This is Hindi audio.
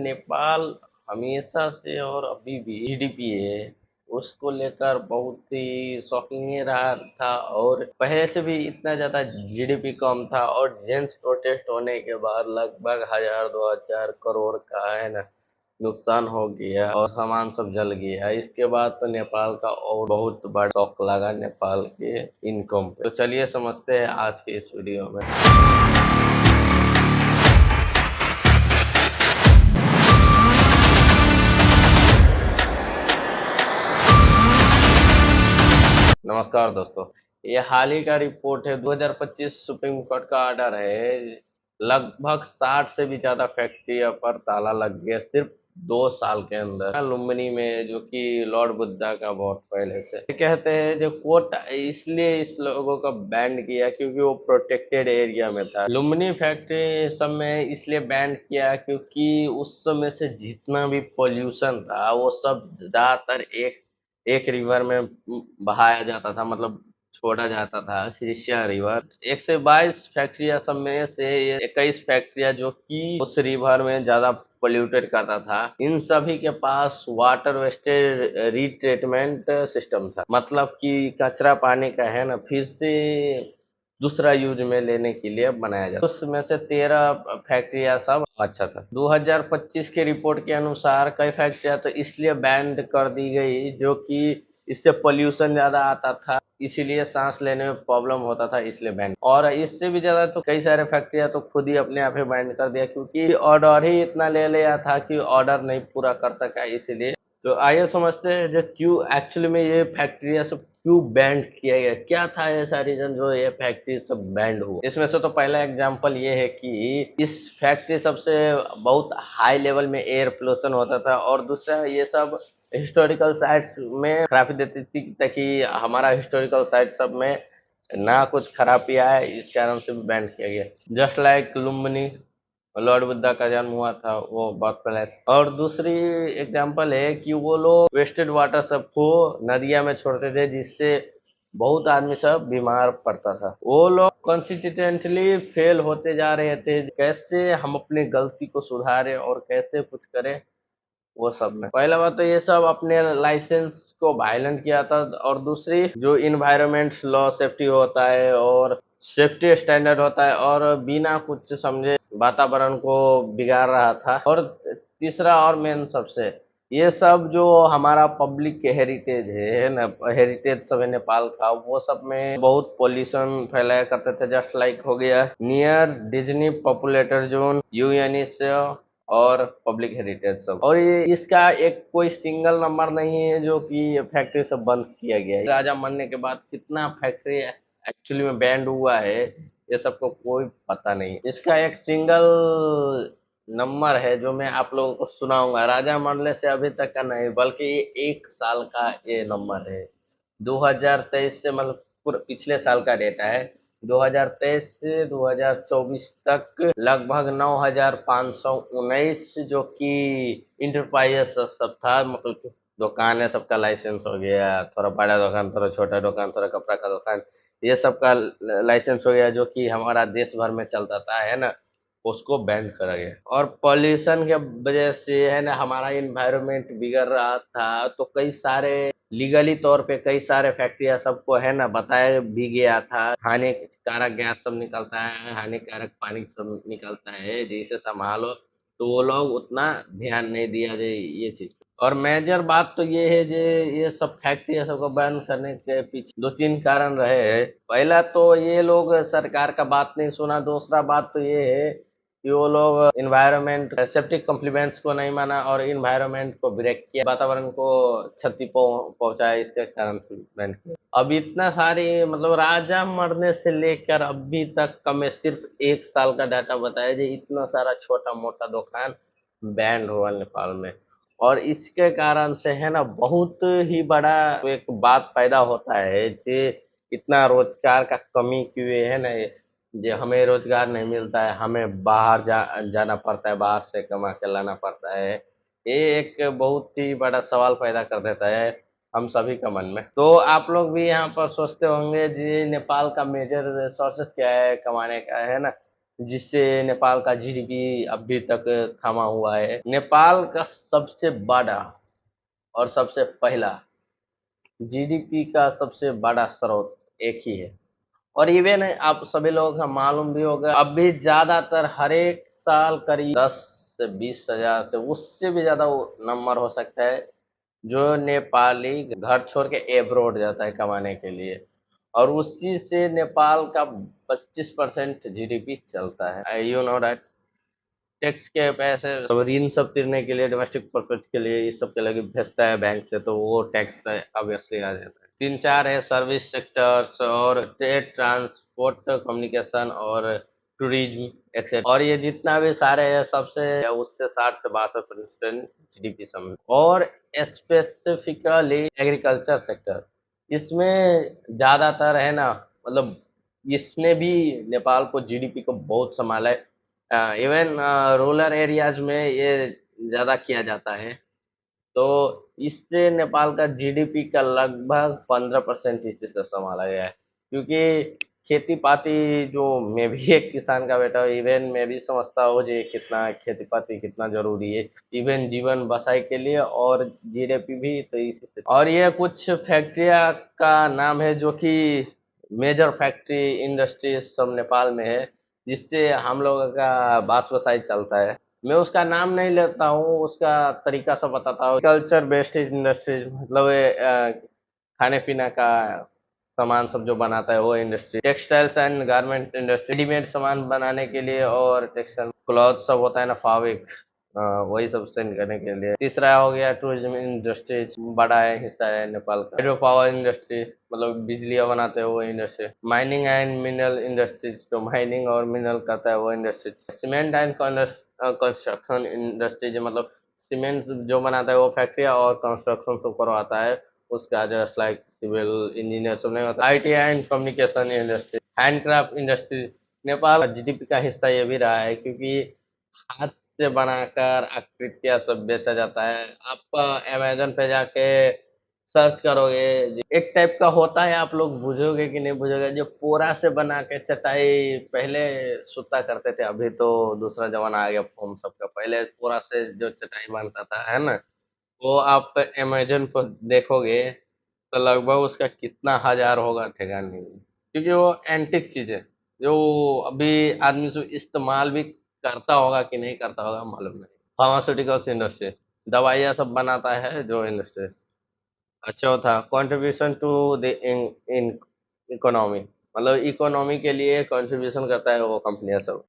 नेपाल हमेशा से और अभी भी जीडीपी है उसको लेकर बहुत ही शौकीन रहा था। और पहले से भी इतना ज्यादा जीडीपी कम था और जेन्स प्रोटेस्ट होने के बाद लगभग 1000-2000 करोड़ का है ना नुकसान हो गया और सामान सब जल गया। इसके बाद तो नेपाल का और बहुत बड़ा शौक लगा नेपाल के इनकम पे। तो चलिए समझते हैं आज के इस वीडियो में। नमस्कार दोस्तों, ये हाल ही का रिपोर्ट है। 2025 सुप्रीम कोर्ट का ऑर्डर है। लगभग 60 से भी ज्यादा फैक्ट्रियों पर ताला लग गया सिर्फ 2 साल के अंदर। लुम्बिनी में, जो कि लॉर्ड बुद्धा का बहुत पहले से ये कहते हैं, जो कोर्ट इसलिए इस लोगों का बैन किया क्योंकि वो प्रोटेक्टेड एरिया में था। लुम्बिनी फैक्ट्री सब में इसलिए बैन किया क्योंकि उस समय से जितना भी पोल्यूशन था वो सब ज्यादातर एक एक रिवर में बहाया जाता था, मतलब छोड़ा जाता था, सिरिसिया रिवर। 122 फैक्ट्रिया सब में से ये 21 फैक्ट्रिया जो कि उस रिवर में ज्यादा पोल्यूटेड करता था। इन सभी के पास वाटर वेस्टेज रीट्रीटमेंट सिस्टम था, मतलब कि कचरा पानी का है ना फिर से दूसरा यूज में लेने के लिए बनाया जाता। उसमें से 13 फैक्ट्रिया सब अच्छा था। 2025 के रिपोर्ट के अनुसार कई फैक्ट्रियां तो इसलिए बैन कर दी गई जो कि इससे पोल्यूशन ज्यादा आता था, इसीलिए सांस लेने में प्रॉब्लम होता था, इसलिए बैन। और इससे भी ज्यादा तो कई सारे फैक्ट्रियां तो खुद ही अपने आप ही बैन कर दिया क्योंकि ऑर्डर ही इतना ले लिया था कि ऑर्डर नहीं पूरा कर सका, इसीलिए। तो आइए समझते हैं जो क्यों एक्चुअली में ये फैक्ट्रियां सब क्यों बैंड किया गया, क्या था ऐसा रीजन जो ये फैक्ट्री सब बैंड हुआ। इसमें से तो पहला एग्जांपल ये है कि इस फैक्ट्री सबसे बहुत हाई लेवल में एयर पोल्यूशन होता था, और दूसरा ये सब हिस्टोरिकल साइट्स में खराबी देती थी ताकि हमारा हिस्टोरिकल साइट सब में ना कुछ खराबी आए, इस कारण से भी बैंड किया गया। Just like Lumbini, Lord Buddha का जन्म हुआ था वो बर्थ प्लेस। और दूसरी एग्जांपल है कि वो लोग वेस्टेड वाटर सबको नदिया में छोड़ते थे, जिससे बहुत आदमी सब बीमार पड़ता था। वो लोग कंसिस्टेंटली फेल होते जा रहे थे, कैसे हम अपनी गलती को सुधारे और कैसे कुछ करें वो सब में। पहला बात तो ये सब अपने लाइसेंस को वायलेंट किया था, और दूसरी जो इन्वायरमेंट लॉ सेफ्टी होता है और सेफ्टी स्टैंडर्ड होता है और बिना कुछ समझे वातावरण को बिगाड़ रहा था। और तीसरा और मेन सबसे, ये सब जो हमारा पब्लिक हेरिटेज है ना, हेरिटेज सब है नेपाल का, वो सब में बहुत पोल्यूशन फैलाया करते थे। जस्ट लाइक हो गया near Disney populated zone, UNSA और पब्लिक हेरिटेज सब। और ये इसका एक कोई सिंगल नंबर नहीं है जो कि ये फैक्ट्री सब बंद किया गया है। राजा मरने के बाद कितना फैक्ट्री एक्चुअली में बैंड हुआ है ये सबको कोई पता नहीं। इसका एक सिंगल नंबर है जो मैं आप लोगों को सुनाऊंगा, राजा मरने से अभी तक का नहीं, बल्कि ये 1 साल का ये नंबर है। 2023 से, मतलब पिछले साल का डेटा है। 2023 से 2024 तक लगभग 9519 जो कि इंटरप्राइजेस सब था, मतलब दुकान है, सबका लाइसेंस हो गया। थोड़ा बड़ा दुकान, थोड़ा छोटा दुकान, थोड़ा कपड़ा का दुकान, ये सबका लाइसेंस हो गया जो कि हमारा देश भर में चलता था, है ना, उसको बैन करा गया। और पॉल्यूशन के वजह से है ना हमारा इन्वायरमेंट बिगड़ रहा था, तो कई सारे लीगली तौर पे कई सारे फैक्ट्रिया सबको है ना बताया भी गया था, हानिकारक गैस सब निकलता है, हानिकारक पानी सब निकलता है, जिसे संभालो। तो वो लोग उतना ध्यान नहीं दिया जाए ये चीज पे। और मेजर बात तो ये है जे ये सब फैक्ट्री सबको बैन करने के पीछे 2-3 कारण रहे हैं। पहला तो ये लोग सरकार का बात नहीं सुना। दूसरा बात तो ये है कि वो लोग इन्वायरमेंट सेफ्टी कॉम्प्लीमेंट्स को नहीं माना और इन्वायरमेंट को ब्रेक किया, वातावरण को क्षति पहुंचाया, इसके कारण से बैन किया। अब इतना सारी, मतलब राजा मरने से लेकर अभी तक का मैं सिर्फ 1 साल का डाटा बताया जो इतना सारा छोटा मोटा दुकान बैंड हुआ नेपाल में। और इसके कारण से है ना बहुत ही बड़ा एक बात पैदा होता है कि इतना रोजगार का कमी क्यों है ना, जे हमें रोजगार नहीं मिलता है, हमें बाहर जाना पड़ता है, बाहर से कमा के लाना पड़ता है। ये एक बहुत ही बड़ा सवाल पैदा कर देता है हम सभी का मन में। तो आप लोग भी यहाँ पर सोचते होंगे जी नेपाल का मेजर सोर्सेस क्या है कमाने का, है ना। जिससे नेपाल का जीडीपी अभी तक थमा हुआ है। नेपाल का सबसे बड़ा और सबसे पहला जीडीपी का सबसे बड़ा स्रोत एक ही है। और इवन आप सभी लोगों को मालूम भी होगा, अभी ज्यादातर हर एक साल करीब 10 से 20 हजार से उससे भी ज्यादा वो नंबर हो सकता है जो नेपाली घर छोड़ के एब्रोड जाता है कमाने के लिए। और उसी से नेपाल का 25% जीडीपी चलता है। यू नो दैट टैक्स के पैसे तो ऋण सब तिरने के लिए, डोमेस्टिक पर्पज के लिए, इस सब के लिए भेजता है बैंक से, तो वो टैक्स ऑब्वियसली आ जाता है। तीन चार है सर्विस सेक्टर्स और ट्रेड, ट्रांसपोर्ट, कम्युनिकेशन और टूरिज्म एक्सेट्रा। और ये जितना भी सारे है सबसे उससे 60 से 62% जीडीपी सम। और स्पेसिफिकली एग्रीकल्चर सेक्टर इसमें ज्यादातर है ना, मतलब इसने भी नेपाल को, जीडीपी को बहुत संभाला है। इवन रूरल एरियाज में ये ज्यादा किया जाता है। तो इससे नेपाल का जीडीपी का लगभग 15% इसी से संभाला गया है। क्योंकि खेती पाती, जो मैं भी एक किसान का बेटा हूँ, इवन मैं भी समझता हूँ जी कितना खेती पाती कितना जरूरी है, इवन जीवन बसाई के लिए, और जीडीपी भी तो इसी से। और ये कुछ फैक्ट्रिया का नाम है जो कि मेजर फैक्ट्री इंडस्ट्रीज सब नेपाल में है, जिससे हम लोगों का बास बसाई चलता है। मैं उसका नाम नहीं लेता हूँ, उसका तरीका सब बताता हूँ। कल्चर बेस्ड इंडस्ट्रीज मतलब ये खाने पीने का सामान सब जो बनाता है वो industry. Textiles and garment industry readymade सामान बनाने के लिए, और टेक्सटाइल क्लॉथ सब होता है ना, फैब्रिक, वही सब सेंड करने के लिए। तीसरा हो गया टूरिज्म इंडस्ट्री, बड़ा है हिस्सा है नेपाल का। हाइड्रो पावर इंडस्ट्री मतलब बिजलियां बनाते हैं वो industry. Mining and mineral industries, जो माइनिंग और मिनरल करता है वो industry. Cement and construction industries मतलब सीमेंट जो बनाता है वो फैक्ट्री, और कंस्ट्रक्शन सब करवाता है उसका, जस्ट लाइक सिविल इंजीनियर सब नहीं होता। IT and communication industry, handcraft industry. Nepal GDP का हिस्सा ये भी रहा है, क्योंकि हाथ से बनाकर आकृतियां सब बेचा जाता है। आप अमेजन पे जाके सर्च करोगे, एक टाइप का होता है, आप लोग बुझोगे कि नहीं बुझोगे, जो पोरा से बना के चटाई पहले सुता करते थे, अभी तो दूसरा जमाना आ गया फोम सबका, पहले पोरा से जो चटाई बनता था है ना, वो आप अमेजन पर देखोगे तो लगभग उसका कितना हजार होगा ठेकान नहीं, क्योंकि वो एंटिक चीज है जो अभी आदमी जो इस्तेमाल भी करता होगा कि नहीं करता होगा मालूम नहीं। फार्मास्यूटिकल्स इंडस्ट्री, दवाइयाँ सब बनाता है जो इंडस्ट्री। चौथा contribution to the in economy, मतलब इकोनॉमी के लिए कंट्रीब्यूशन करता है वो कंपनियां सब।